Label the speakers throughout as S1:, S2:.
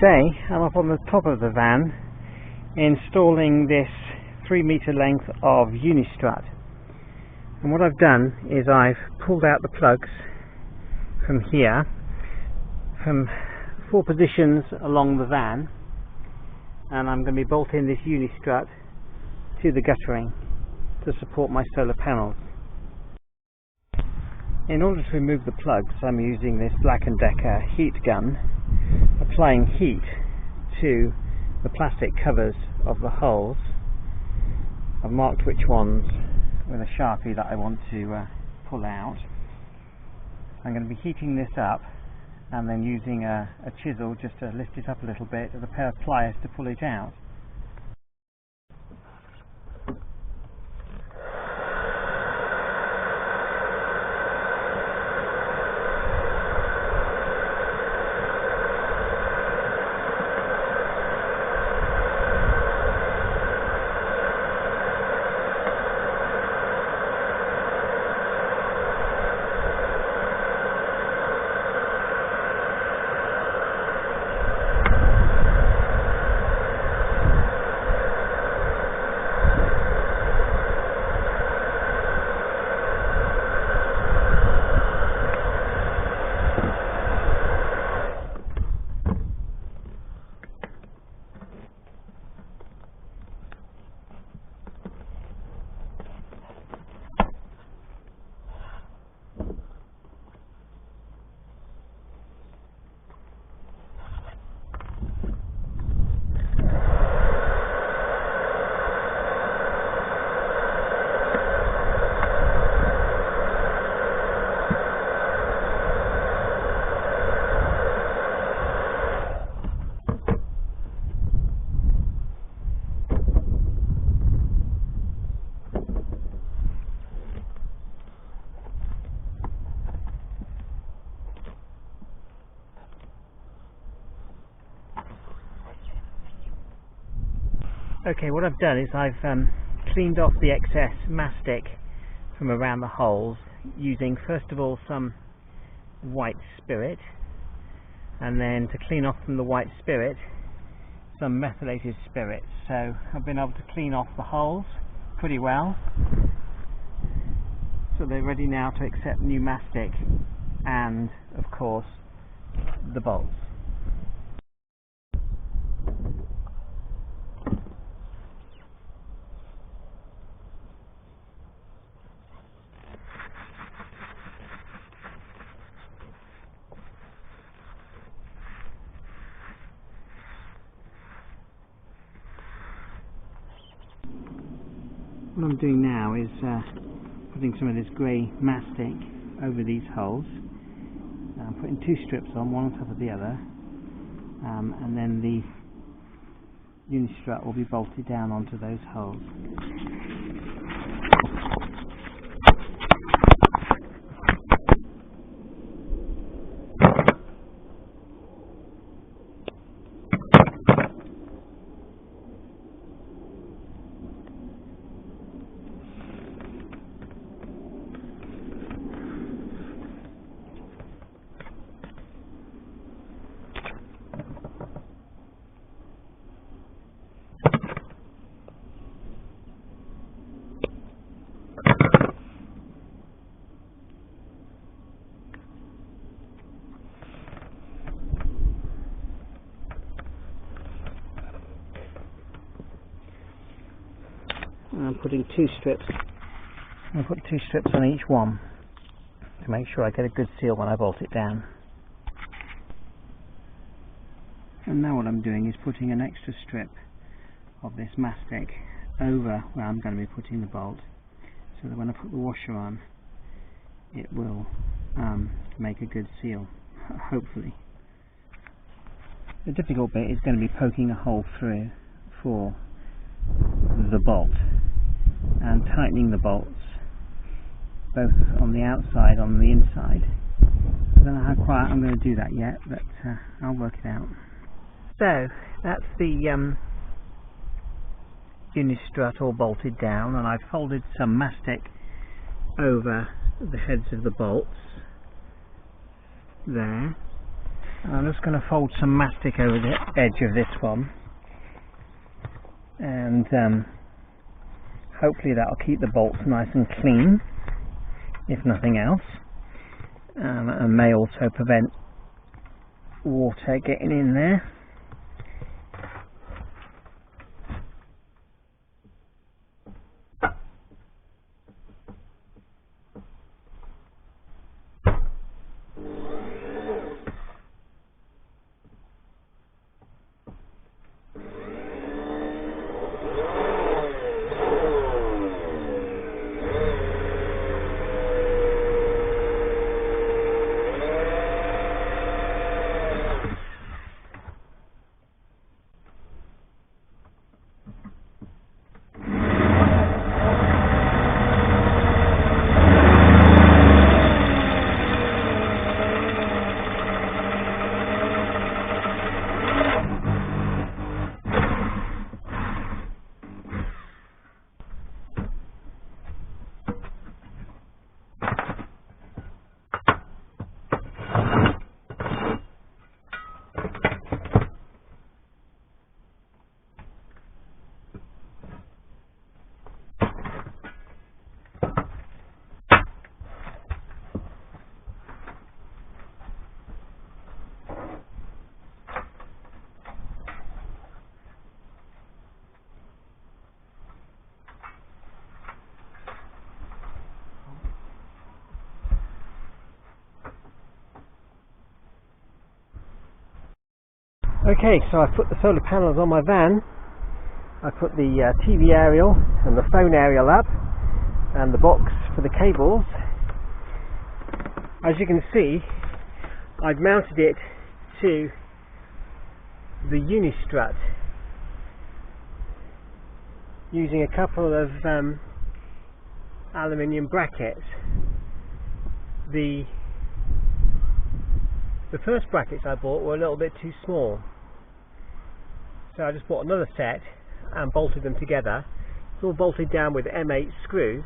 S1: today I'm up on the top of the van installing this 3-meter length of Unistrut, and what I've done is I've pulled out the plugs from here from 4 positions along the van, and I'm going to be bolting this Unistrut to the guttering to support my solar panels. In order to remove the plugs, I'm using this Black & Decker heat gun, applying heat to the plastic covers of the holes. I've marked which ones with a Sharpie that I want to pull out. I'm going to be heating this up and then using a chisel just to lift it up a little bit with a pair of pliers to pull it out. Okay, what I've done is I've cleaned off the excess mastic from around the holes using first of all some white spirit, and then to clean off from the white spirit some methylated spirit. So I've been able to clean off the holes pretty well, so they're ready now to accept new mastic and of course the bolts. What I'm doing now is putting some of this grey mastic over these holes. I'm putting 2 strips on, one on top of the other, and then the Unistrut will be bolted down onto those holes. I'm putting 2 strips. I'll put 2 strips on each one to make sure I get a good seal when I bolt it down. And now what I'm doing is putting an extra strip of this mastic over where I'm going to be putting the bolt, so that when I put the washer on it will make a good seal, hopefully. The difficult bit is going to be poking a hole through for the bolt and tightening the bolts both on the outside and on the inside. I don't know how quite I'm going to do that yet, but I'll work it out. So that's the Unistrut all bolted down, and I've folded some mastic over the heads of the bolts there, And I'm just going to fold some mastic over the edge of this one, and hopefully that'll keep the bolts nice and clean, if nothing else, and may also prevent water getting in there. Okay, so I've put the solar panels on my van. I put the TV aerial and the phone aerial up, and the box for the cables. As you can see, I've mounted it to the Unistrut using a couple of aluminium brackets. The first brackets I bought were a little bit too small, so I just bought another set and bolted them together. It's all bolted down with M8 screws,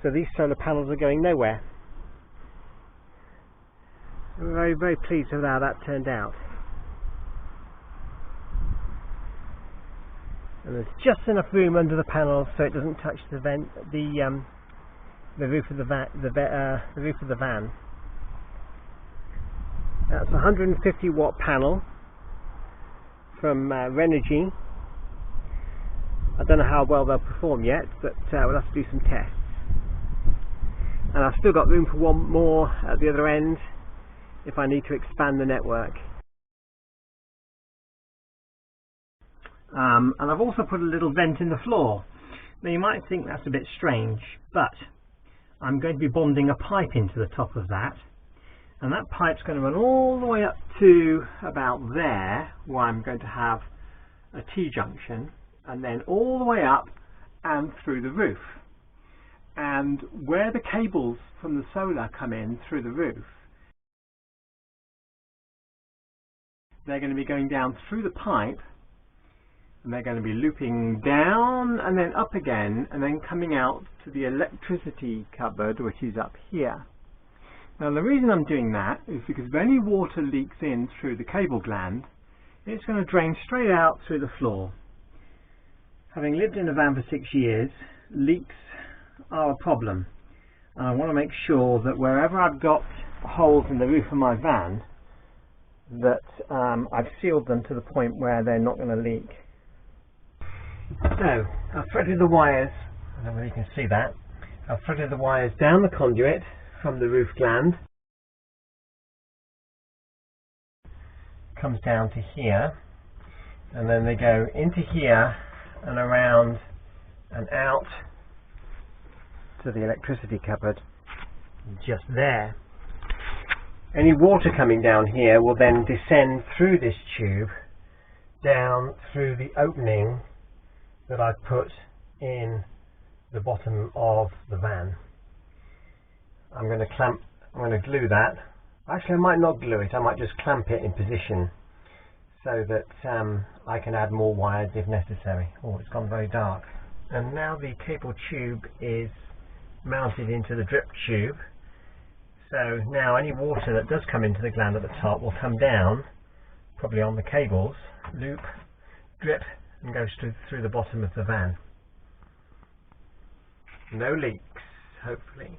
S1: so these solar panels are going nowhere. I'm very, very pleased with how that turned out. And there's just enough room under the panels so it doesn't touch the roof of the roof of the van. That's a 150 watt panel from Renogy. I don't know how well they'll perform yet, but we'll have to do some tests. And I've still got room for one more at the other end if I need to expand the network. And I've also put a little vent in the floor. Now you might think that's a bit strange, but I'm going to be bonding a pipe into the top of that, and that pipe's going to run all the way up to about there, where I'm going to have a T-junction, and then all the way up and through the roof. And where the cables from the solar come in through the roof, they're going to be going down through the pipe, and they're going to be looping down and then up again, and then coming out to the electricity cupboard, which is up here. Now the reason I'm doing that is because if any water leaks in through the cable gland, it's going to drain straight out through the floor. Having lived in a van for 6 years, leaks are a problem, and I want to make sure that wherever I've got holes in the roof of my van, that I've sealed them to the point where they're not going to leak. So I've threaded the wires, I don't know if you can see that, I've threaded the wires down the conduit from the roof gland, comes down to here, and then they go into here and around and out to the electricity cupboard just there. Any water coming down here will then descend through this tube down through the opening that I've put in the bottom of the van. I'm going to glue that. Actually, I might not glue it, I might just clamp it in position so that I can add more wires if necessary. Oh, it's gone very dark. And now the cable tube is mounted into the drip tube, So now any water that does come into the gland at the top will come down, probably on the cables, loop, drip, and go through the bottom of the van. No leaks, hopefully.